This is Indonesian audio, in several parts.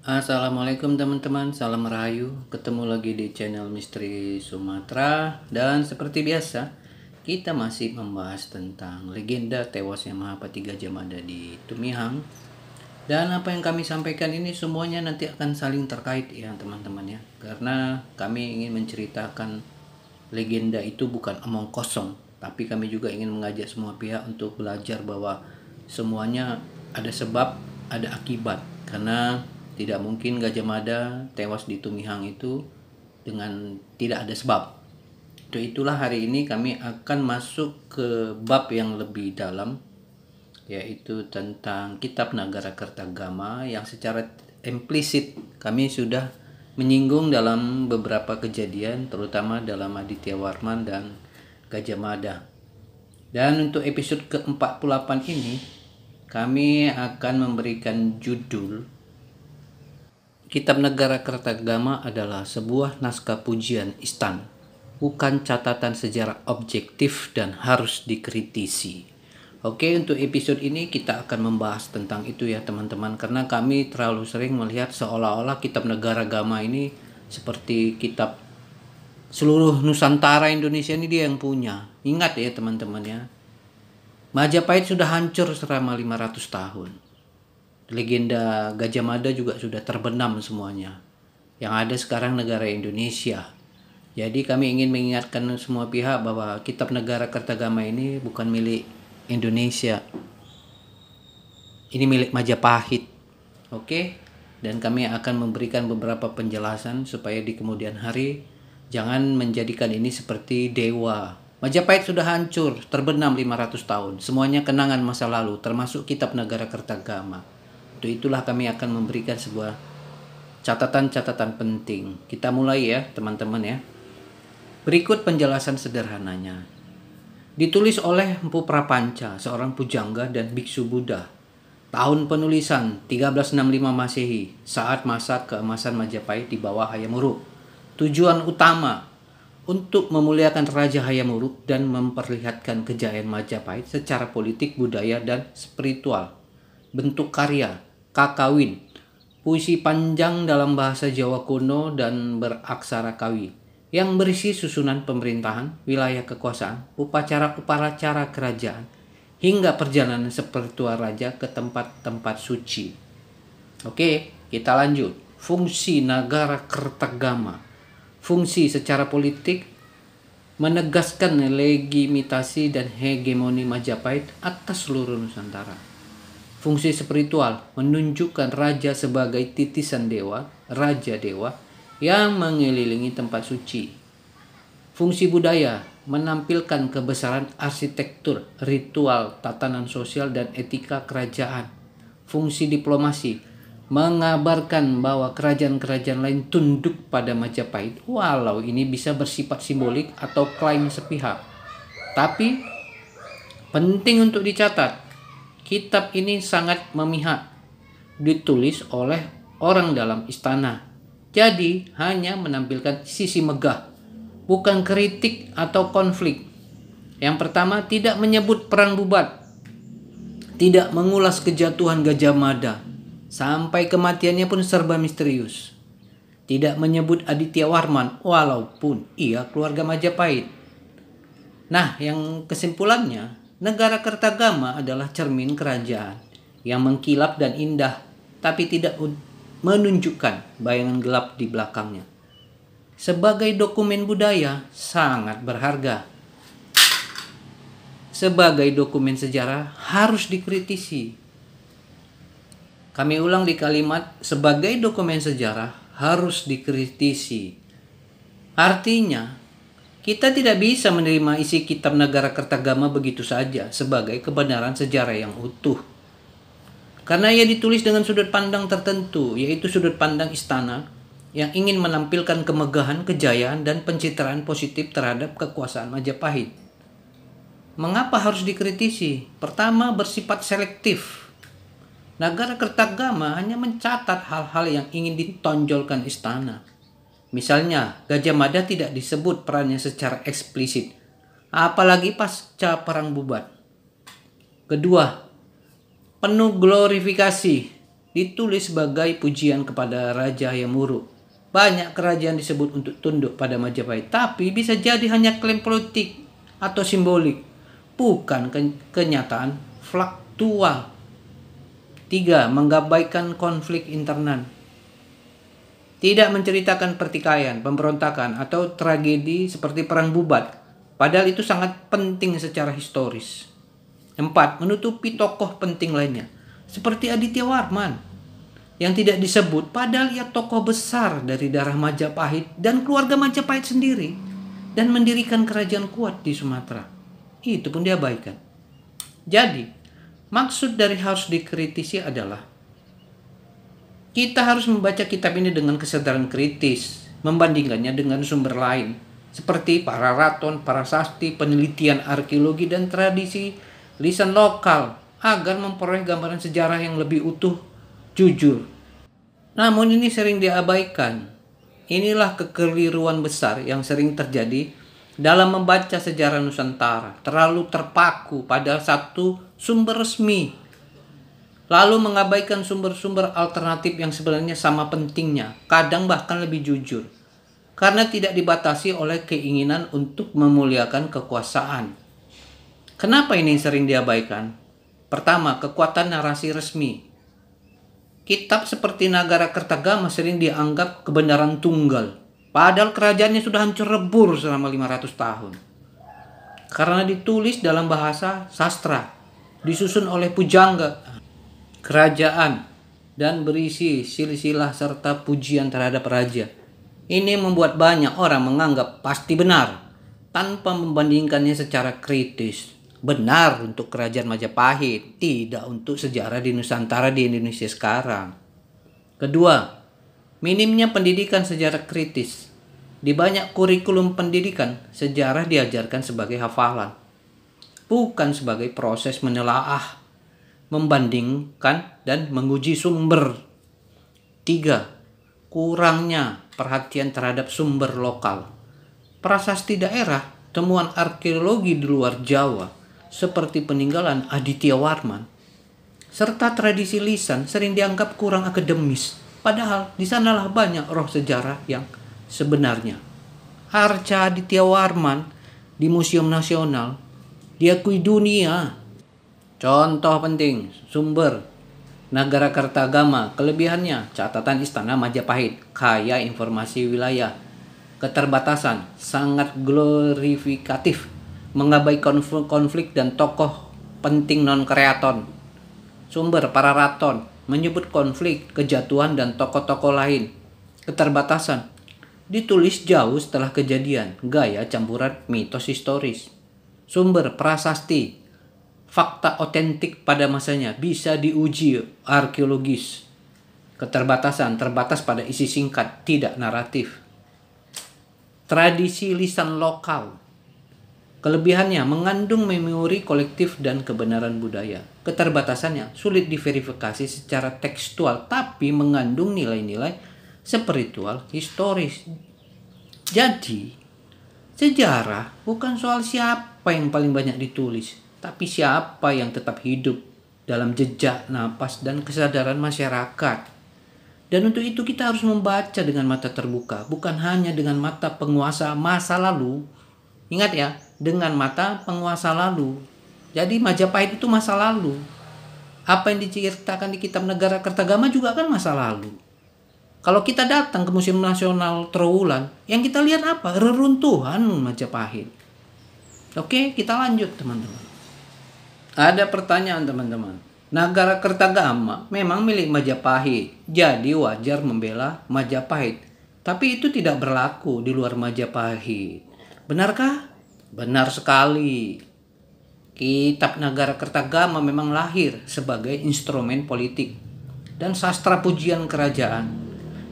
Assalamualaikum teman-teman, salam rahayu. Ketemu lagi di channel Misteri Sumatera. Dan seperti biasa, kita masih membahas tentang legenda tewasnya Mahapati Gajah Mada di Tumihang. Dan apa yang kami sampaikan ini semuanya nanti akan saling terkait ya teman-teman ya. Karena kami ingin menceritakan legenda itu bukan omong kosong, tapi kami juga ingin mengajak semua pihak untuk belajar bahwa semuanya ada sebab, ada akibat. Karena tidak mungkin Gajah Mada tewas di Tumihang itu dengan tidak ada sebab. Itulah hari ini kami akan masuk ke bab yang lebih dalam, yaitu tentang Kitab Nagara Kertagama yang secara implisit kami sudah menyinggung dalam beberapa kejadian, terutama dalam Aditya Warman dan Gajah Mada. Dan untuk episode ke-48 ini kami akan memberikan judul Kitab Nagara Kertagama adalah sebuah naskah pujian istan, bukan catatan sejarah objektif dan harus dikritisi. Oke, untuk episode ini kita akan membahas tentang itu ya teman-teman, karena kami terlalu sering melihat seolah-olah Kitab Negara Gama ini seperti kitab seluruh Nusantara Indonesia ini dia yang punya. Ingat ya teman-teman ya, Majapahit sudah hancur selama 500 tahun. Legenda Gajah Mada juga sudah terbenam semuanya. Yang ada sekarang negara Indonesia. Jadi kami ingin mengingatkan semua pihak bahwa Kitab Negara Kertagama ini bukan milik Indonesia. Ini milik Majapahit. Oke? Dan kami akan memberikan beberapa penjelasan supaya di kemudian hari jangan menjadikan ini seperti dewa. Majapahit sudah hancur, terbenam 500 tahun. Semuanya kenangan masa lalu, termasuk Kitab Negara Kertagama. Untuk itulah kami akan memberikan sebuah catatan-catatan penting. Kita mulai ya teman-teman ya. Berikut penjelasan sederhananya. Ditulis oleh Empu Prapanca, seorang pujangga dan biksu Buddha. Tahun penulisan 1365 Masehi, saat masa keemasan Majapahit di bawah Hayam Wuruk. Tujuan utama untuk memuliakan Raja Hayam Wuruk dan memperlihatkan kejayaan Majapahit secara politik, budaya, dan spiritual. Bentuk karya Kakawin, puisi panjang dalam bahasa Jawa kuno dan beraksara Kawi, yang berisi susunan pemerintahan, wilayah kekuasaan, upacara-upacara kerajaan, hingga perjalanan spiritual raja ke tempat-tempat suci. Oke, kita lanjut. Fungsi Nagara Kertagama. Fungsi secara politik menegaskan legitimasi dan hegemoni Majapahit atas seluruh Nusantara. Fungsi spiritual menunjukkan raja sebagai titisan dewa, raja dewa yang mengelilingi tempat suci. Fungsi budaya menampilkan kebesaran arsitektur, ritual, tatanan sosial, dan etika kerajaan. Fungsi diplomasi mengabarkan bahwa kerajaan-kerajaan lain tunduk pada Majapahit, walau ini bisa bersifat simbolik atau klaim sepihak. Tapi penting untuk dicatat, kitab ini sangat memihak, ditulis oleh orang dalam istana. Jadi hanya menampilkan sisi megah, bukan kritik atau konflik. Yang pertama, tidak menyebut perang Bubat, tidak mengulas kejatuhan Gajah Mada, sampai kematiannya pun serba misterius. Tidak menyebut Aditya Warman, walaupun ia keluarga Majapahit. Nah, yang kesimpulannya, Negara Kertagama adalah cermin kerajaan yang mengkilap dan indah, tapi tidak menunjukkan bayangan gelap di belakangnya. Sebagai dokumen budaya, sangat berharga. Sebagai dokumen sejarah, harus dikritisi. Kami ulang di kalimat, sebagai dokumen sejarah, harus dikritisi. Artinya, kita tidak bisa menerima isi Kitab Nagara Kertagama begitu saja sebagai kebenaran sejarah yang utuh. Karena ia ditulis dengan sudut pandang tertentu, yaitu sudut pandang istana yang ingin menampilkan kemegahan, kejayaan, dan pencitraan positif terhadap kekuasaan Majapahit. Mengapa harus dikritisi? Pertama, bersifat selektif. Nagara Kertagama hanya mencatat hal-hal yang ingin ditonjolkan istana. Misalnya, Gajah Mada tidak disebut perannya secara eksplisit, apalagi pasca Perang Bubat. Kedua, penuh glorifikasi, ditulis sebagai pujian kepada Raja Hayamuruk. Banyak kerajaan disebut untuk tunduk pada Majapahit, tapi bisa jadi hanya klaim politik atau simbolik, bukan kenyataan faktual. 3. Mengabaikan konflik internal. Tidak menceritakan pertikaian, pemberontakan, atau tragedi seperti Perang Bubat, padahal itu sangat penting secara historis. 4. Menutupi tokoh penting lainnya, seperti Aditya Warman, yang tidak disebut padahal ia tokoh besar dari darah Majapahit dan keluarga Majapahit sendiri, dan mendirikan kerajaan kuat di Sumatera. Itu pun diabaikan. Jadi, maksud dari harus dikritisi adalah kita harus membaca kitab ini dengan kesadaran kritis, membandingkannya dengan sumber lain, seperti para raton, para sasti, penelitian arkeologi, dan tradisi lisan lokal, agar memperoleh gambaran sejarah yang lebih utuh, jujur. Namun ini sering diabaikan. Inilah kekeliruan besar yang sering terjadi dalam membaca sejarah Nusantara, terlalu terpaku pada satu sumber resmi, lalu mengabaikan sumber-sumber alternatif yang sebenarnya sama pentingnya, kadang bahkan lebih jujur, karena tidak dibatasi oleh keinginan untuk memuliakan kekuasaan. Kenapa ini sering diabaikan? Pertama, kekuatan narasi resmi. Kitab seperti Nagarakertagama sering dianggap kebenaran tunggal, padahal kerajaannya sudah hancur lebur selama 500 tahun. Karena ditulis dalam bahasa sastra, disusun oleh pujangga kerajaan, dan berisi silsilah serta pujian terhadap raja. Ini membuat banyak orang menganggap pasti benar, tanpa membandingkannya secara kritis. Benar untuk kerajaan Majapahit, tidak untuk sejarah di Nusantara di Indonesia sekarang. Kedua, minimnya pendidikan sejarah kritis. Di banyak kurikulum pendidikan, sejarah diajarkan sebagai hafalan, bukan sebagai proses menelaah, membandingkan, dan menguji sumber. 3. Kurangnya perhatian terhadap sumber lokal. Prasasti daerah, temuan arkeologi di luar Jawa, seperti peninggalan Aditya Warman, serta tradisi lisan sering dianggap kurang akademis, padahal di sanalah banyak roh sejarah yang sebenarnya. Arca Aditya Warman di Museum Nasional diakui dunia. Contoh penting, sumber Nagarakertagama. Kelebihannya, catatan istana Majapahit, kaya informasi wilayah. Keterbatasan, sangat glorifikatif, mengabaikan konflik dan tokoh penting non-kreaton. Sumber para raton, menyebut konflik, kejatuhan, dan tokoh-tokoh lain. Keterbatasan, ditulis jauh setelah kejadian, gaya campuran mitos historis. Sumber prasasti, fakta otentik pada masanya, bisa diuji arkeologis. Keterbatasan, terbatas pada isi singkat, tidak naratif. Tradisi lisan lokal. Kelebihannya, mengandung memori kolektif dan kebenaran budaya. Keterbatasannya, sulit diverifikasi secara tekstual, tapi mengandung nilai-nilai spiritual historis. Jadi, sejarah bukan soal siapa yang paling banyak ditulis, tapi siapa yang tetap hidup dalam jejak, napas, dan kesadaran masyarakat. Dan untuk itu kita harus membaca dengan mata terbuka, bukan hanya dengan mata penguasa masa lalu. Ingat ya, dengan mata penguasa lalu. Jadi Majapahit itu masa lalu. Apa yang diceritakan di kitab Nagarakertagama juga kan masa lalu. Kalau kita datang ke Museum Nasional Trowulan, yang kita lihat apa? Reruntuhan Majapahit. Oke, kita lanjut teman-teman. Ada pertanyaan teman-teman. Nagarakertagama memang milik Majapahit, jadi wajar membela Majapahit. Tapi itu tidak berlaku di luar Majapahit. Benarkah? Benar sekali. Kitab Nagarakertagama memang lahir sebagai instrumen politik dan sastra pujian kerajaan.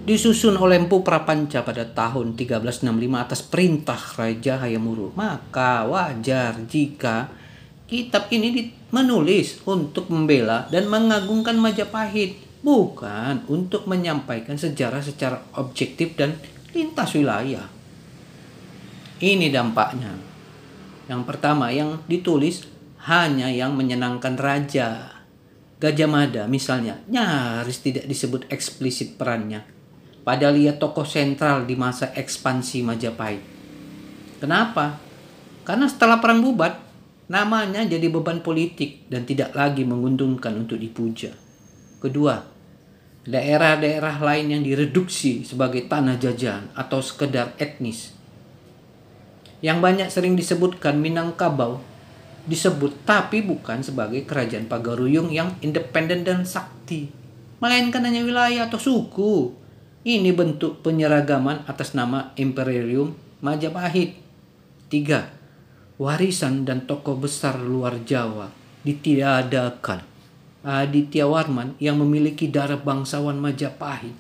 Disusun oleh Empu Prapanca pada tahun 1365 atas perintah Raja Hayamuruk. Maka wajar jika kitab ini menulis untuk membela dan mengagungkan Majapahit, bukan untuk menyampaikan sejarah secara objektif dan lintas wilayah. Ini dampaknya. Yang pertama, yang ditulis hanya yang menyenangkan raja. Gajah Mada misalnya nyaris tidak disebut eksplisit perannya. Padahal ia tokoh sentral di masa ekspansi Majapahit. Kenapa? Karena setelah perang bubat, namanya jadi beban politik dan tidak lagi menguntungkan untuk dipuja. Kedua, daerah-daerah lain yang direduksi sebagai tanah jajahan atau sekedar etnis. Yang banyak sering disebutkan Minangkabau disebut tapi bukan sebagai kerajaan Pagaruyung yang independen dan sakti, melainkan hanya wilayah atau suku. Ini bentuk penyeragaman atas nama Imperium Majapahit. 3. Warisan dan tokoh besar luar Jawa ditiadakan. Aditya Warman yang memiliki darah bangsawan Majapahit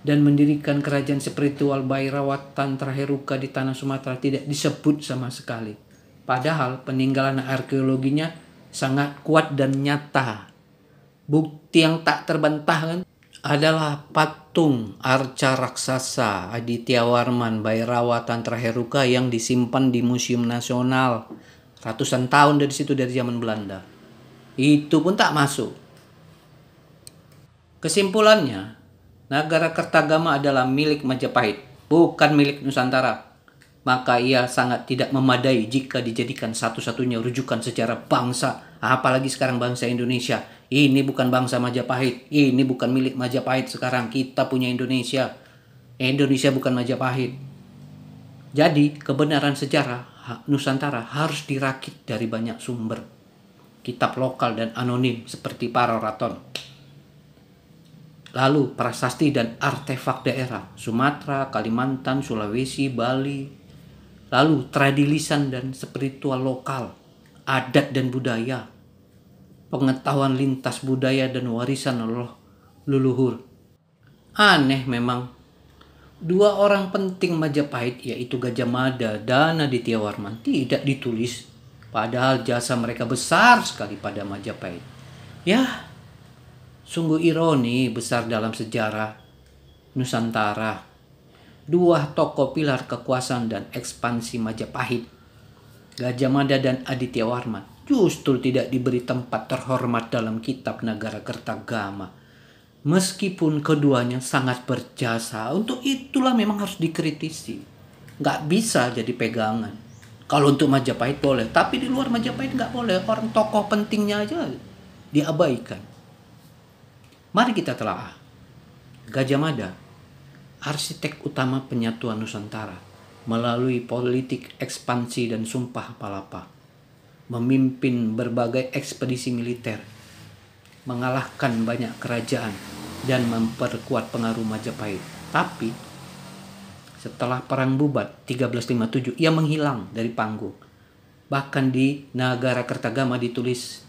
dan mendirikan kerajaan spiritual Bairawat Tantra Heruka di tanah Sumatera tidak disebut sama sekali. Padahal peninggalan arkeologinya sangat kuat dan nyata. Bukti yang tak terbantahkan adalah patung arca raksasa Aditya Warman Bhairawa Tantra Heruka yang disimpan di Museum Nasional ratusan tahun dari situ, dari zaman Belanda. Itu pun tak masuk. Kesimpulannya, Nagara Kertagama adalah milik Majapahit, bukan milik Nusantara. Maka ia sangat tidak memadai jika dijadikan satu-satunya rujukan sejarah bangsa, apalagi sekarang bangsa Indonesia. Ini bukan bangsa Majapahit, ini bukan milik Majapahit sekarang, kita punya Indonesia. Indonesia bukan Majapahit. Jadi kebenaran sejarah Nusantara harus dirakit dari banyak sumber. Kitab lokal dan anonim seperti Pararaton. Lalu prasasti dan artefak daerah Sumatera, Kalimantan, Sulawesi, Bali. Lalu tradilisan dan spiritual lokal, adat dan budaya, pengetahuan lintas budaya dan warisan leluhur. Aneh memang, dua orang penting Majapahit yaitu Gajah Mada dan Aditya Warman tidak ditulis, padahal jasa mereka besar sekali pada Majapahit. Ya, sungguh ironi besar dalam sejarah Nusantara. Dua tokoh pilar kekuasaan dan ekspansi Majapahit, Gajah Mada dan Aditya Warman, justru tidak diberi tempat terhormat dalam kitab Nagara Kertagama. Meskipun keduanya sangat berjasa, untuk itulah memang harus dikritisi. Nggak bisa jadi pegangan. Kalau untuk Majapahit boleh, tapi di luar Majapahit nggak boleh. Orang tokoh pentingnya aja diabaikan. Mari kita telah Gajah Mada, arsitek utama penyatuan Nusantara melalui politik ekspansi dan sumpah palapa, memimpin berbagai ekspedisi militer, mengalahkan banyak kerajaan dan memperkuat pengaruh Majapahit. Tapi setelah perang bubat 1357 ia menghilang dari panggung. Bahkan di Nagara Kertagama ditulis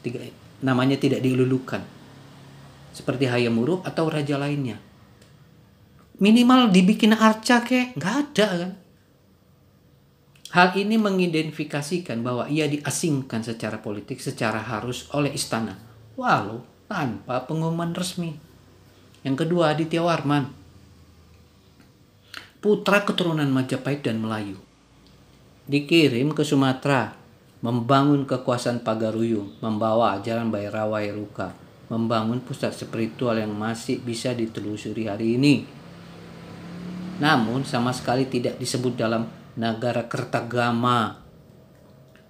namanya tidak dilulukan, seperti Hayam Wuruk atau raja lainnya. Minimal dibikin arca kek, nggak ada kan. Hal ini mengidentifikasikan bahwa ia diasingkan secara politik secara harus oleh istana, walau tanpa pengumuman resmi. Yang kedua, Aditya Warman, putra keturunan Majapahit dan Melayu, dikirim ke Sumatera membangun kekuasaan Pagaruyung, membawa ajaran Bhairawa Heruka, membangun pusat spiritual yang masih bisa ditelusuri hari ini. Namun sama sekali tidak disebut dalam Nagara Kertagama.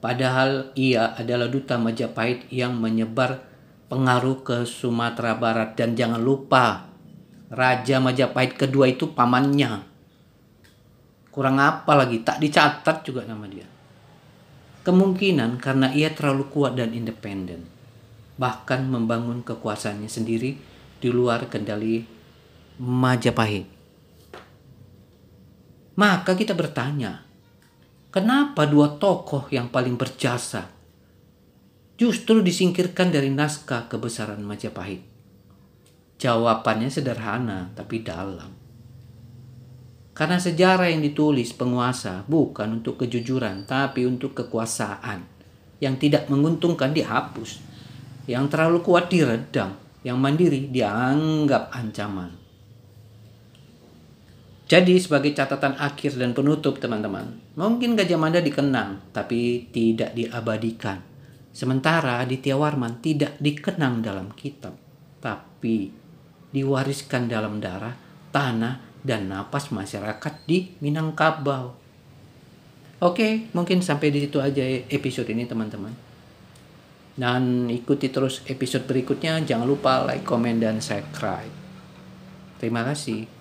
Padahal ia adalah duta Majapahit yang menyebar pengaruh ke Sumatera Barat. Dan jangan lupa, Raja Majapahit kedua itu pamannya. Kurang apa lagi, tak dicatat juga nama dia. Kemungkinan karena ia terlalu kuat dan independen, bahkan membangun kekuasaannya sendiri di luar kendali Majapahit. Maka kita bertanya, kenapa dua tokoh yang paling berjasa justru disingkirkan dari naskah kebesaran Majapahit? Jawabannya sederhana tapi dalam. Karena sejarah yang ditulis penguasa bukan untuk kejujuran, tapi untuk kekuasaan. Yang tidak menguntungkan dihapus, yang terlalu kuat diredam, yang mandiri dianggap ancaman. Jadi sebagai catatan akhir dan penutup teman-teman, mungkin Gajah Mada dikenang tapi tidak diabadikan. Sementara Ditya Warman tidak dikenang dalam kitab, tapi diwariskan dalam darah, tanah, dan napas masyarakat di Minangkabau. Oke, mungkin sampai di situ aja episode ini teman-teman. Dan ikuti terus episode berikutnya. Jangan lupa like, komen, dan subscribe. Terima kasih.